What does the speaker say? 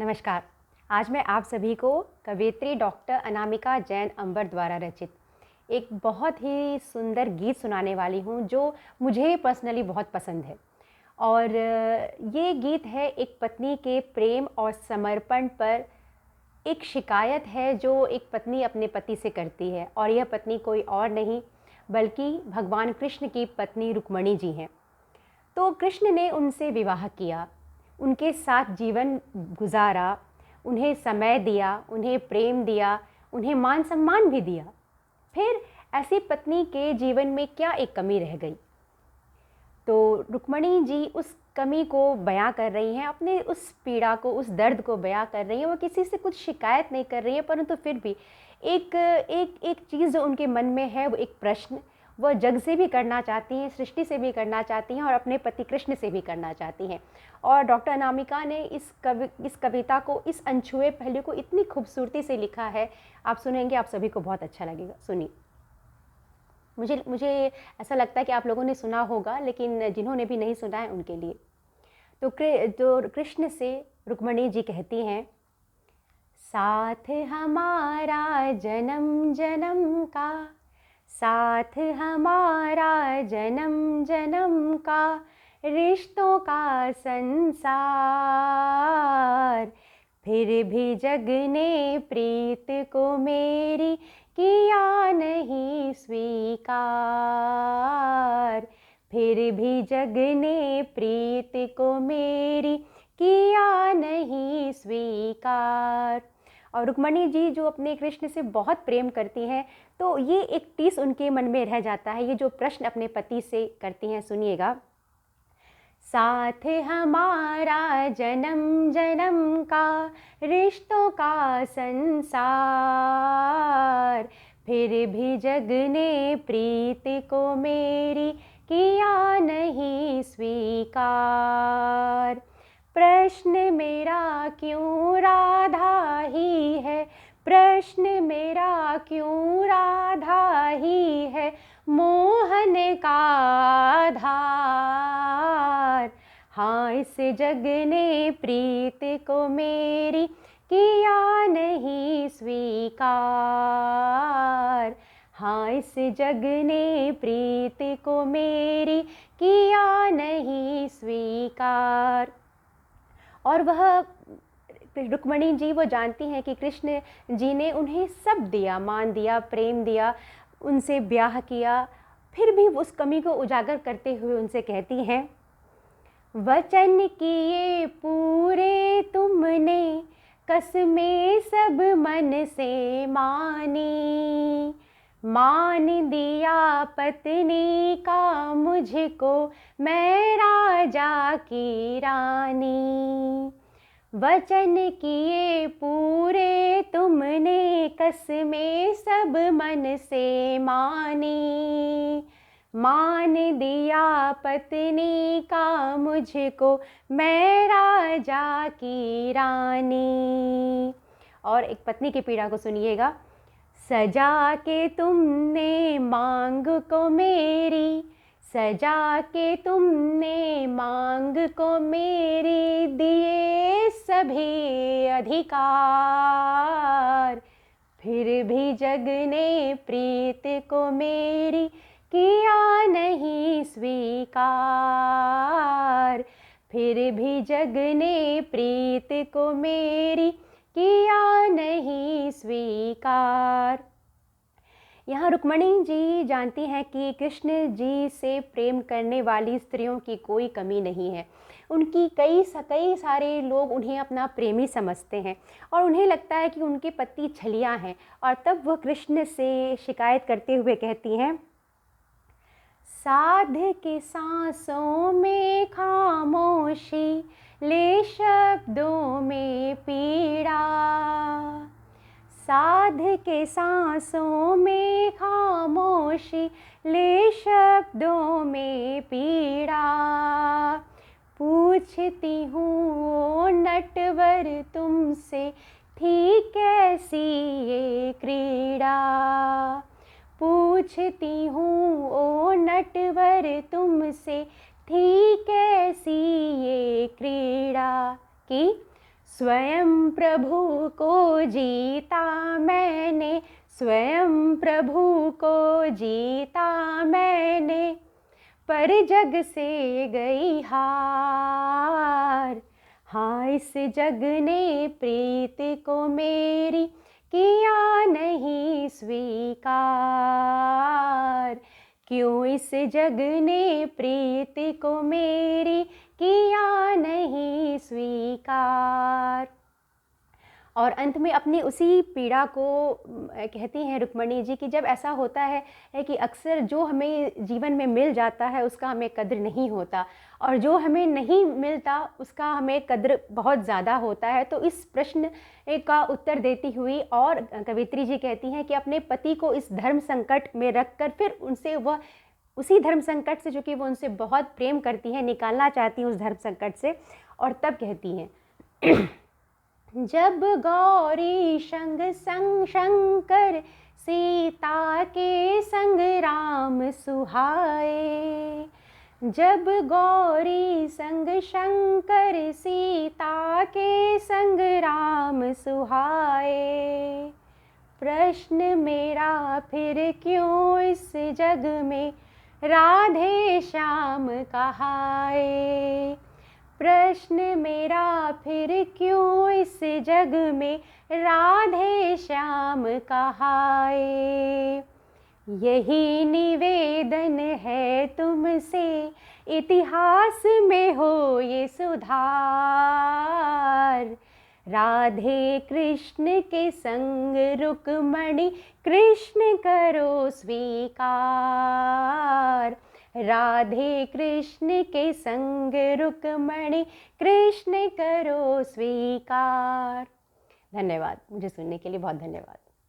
नमस्कार। आज मैं आप सभी को कवयित्री डॉक्टर अनामिका जैन अंबर द्वारा रचित एक बहुत ही सुंदर गीत सुनाने वाली हूँ जो मुझे पर्सनली बहुत पसंद है। और ये गीत है एक पत्नी के प्रेम और समर्पण पर। एक शिकायत है जो एक पत्नी अपने पति से करती है, और यह पत्नी कोई और नहीं बल्कि भगवान कृष्ण की पत्नी रुक्मणी जी हैं। तो कृष्ण ने उनसे विवाह किया, उनके साथ जीवन गुजारा, उन्हें समय दिया, उन्हें प्रेम दिया, उन्हें मान सम्मान भी दिया। फिर ऐसी पत्नी के जीवन में क्या एक कमी रह गई? तो रुक्मणी जी उस कमी को बयां कर रही हैं, अपने उस पीड़ा को, उस दर्द को बयां कर रही हैं। वो किसी से कुछ शिकायत नहीं कर रही है, परंतु फिर भी एक एक एक चीज़ जो उनके मन में है, वो एक प्रश्न वह जग से भी करना चाहती हैं, सृष्टि से भी करना चाहती हैं और अपने पति कृष्ण से भी करना चाहती हैं। और डॉक्टर अनामिका ने इस कविता को, इस अनछुए पहलू को इतनी खूबसूरती से लिखा है। आप सुनेंगे, आप सभी को बहुत अच्छा लगेगा। सुनिए। मुझे ऐसा लगता है कि आप लोगों ने सुना होगा, लेकिन जिन्होंने भी नहीं सुना है उनके लिए। तो कृष्ण से रुक्मणी जी कहती हैं, साथ हमारा जन्म जन्म का, साथ हमारा जन्म जन्म का, रिश्तों का संसार। फिर भी जग ने प्रीत को मेरी किया नहीं स्वीकार। फिर भी जग ने प्रीत को मेरी किया नहीं स्वीकार। और रुक्मणी जी जो अपने कृष्ण से बहुत प्रेम करती हैं, तो ये एक टीस उनके मन में रह जाता है। ये जो प्रश्न अपने पति से करती हैं, सुनिएगा। साथ हमारा जन्म जन्म का, रिश्तों का संसार। फिर भी जग ने प्रीत को मेरी किया नहीं स्वीकार। प्रश्न मेरा क्यों राधा ही है, प्रश्न मेरा क्यों राधा ही है, मोहन का आधार। हाँ, इस जग ने प्रीत को मेरी किया नहीं स्वीकार। हाँ, इस जग ने प्रीत को मेरी किया नहीं स्वीकार। और वह रुक्मणी जी वो जानती हैं कि कृष्ण जी ने उन्हें सब दिया, मान दिया, प्रेम दिया, उनसे ब्याह किया। फिर भी उस कमी को उजागर करते हुए उनसे कहती हैं, वचन किए पूरे तुमने, कसमें सब मन से मानी। मान दिया पत्नी का मुझको, मैं राजा की रानी। वचन किए पूरे तुमने, कसमें सब मन से मानी। मान दिया पत्नी का मुझको, मैं राजा की रानी। और एक पत्नी की पीड़ा को सुनिएगा। सजा के तुमने मांग को मेरी, सजा के तुमने मांग को मेरी, दिए सभी अधिकार। फिर भी जग ने प्रीत को मेरी किया नहीं स्वीकार। फिर भी जग ने प्रीत को मेरी किया नहीं स्वीकार। यहाँ रुक्मणी जी जानती हैं कि कृष्ण जी से प्रेम करने वाली स्त्रियों की कोई कमी नहीं है। उनकी कई सारे लोग उन्हें अपना प्रेमी समझते हैं और उन्हें लगता है कि उनके पति छलिया हैं। और तब वह कृष्ण से शिकायत करते हुए कहती हैं, साध के सांसों में खामोशी, ले शब्दों में पीड़ा। साध के सांसों में खामोशी, ले शब्दों में पीड़ा। पूछती हूँ नटवर तुमसे, थी कैसी ये क्रीड़ा। पूछती हूँ ओ नटवर तुमसे, थी कैसी ये क्रीड़ा। कि स्वयं प्रभु को जीता मैंने, स्वयं प्रभु को जीता मैंने, पर जग से गई हार। हाँ, इस जग ने प्रीत को मेरी किया नहीं स्वीकार। क्यों इस जग ने प्रीत को मेरी किया नहीं स्वीकार। और अंत में अपनी उसी पीड़ा को कहती हैं रुक्मणी जी कि जब ऐसा होता है कि अक्सर जो हमें जीवन में मिल जाता है उसका हमें कद्र नहीं होता, और जो हमें नहीं मिलता उसका हमें कद्र बहुत ज़्यादा होता है। तो इस प्रश्न का उत्तर देती हुई और कवित्री जी कहती हैं कि अपने पति को इस धर्म संकट में रखकर फिर उनसे वह उसी धर्म संकट से, जो कि वो उनसे बहुत प्रेम करती हैं, निकालना चाहती हैं उस धर्म संकट से। और तब कहती हैं जब गौरी संग संग शंकर सीता के संग राम सुहाए। जब गौरी संग शंकर सीता के संग राम सुहाए। प्रश्न मेरा फिर क्यों इस जग में राधे श्याम कहाए। प्रश्न मेरा फिर क्यों इस जग में राधे श्याम कहाए। यही निवेदन है तुमसे, इतिहास में हो ये सुधार। राधे कृष्ण के संग रुक्मणी कृष्ण करो स्वीकार। राधे कृष्ण के संग रुक्मणी कृष्ण करो स्वीकार। धन्यवाद, मुझे सुनने के लिए बहुत धन्यवाद।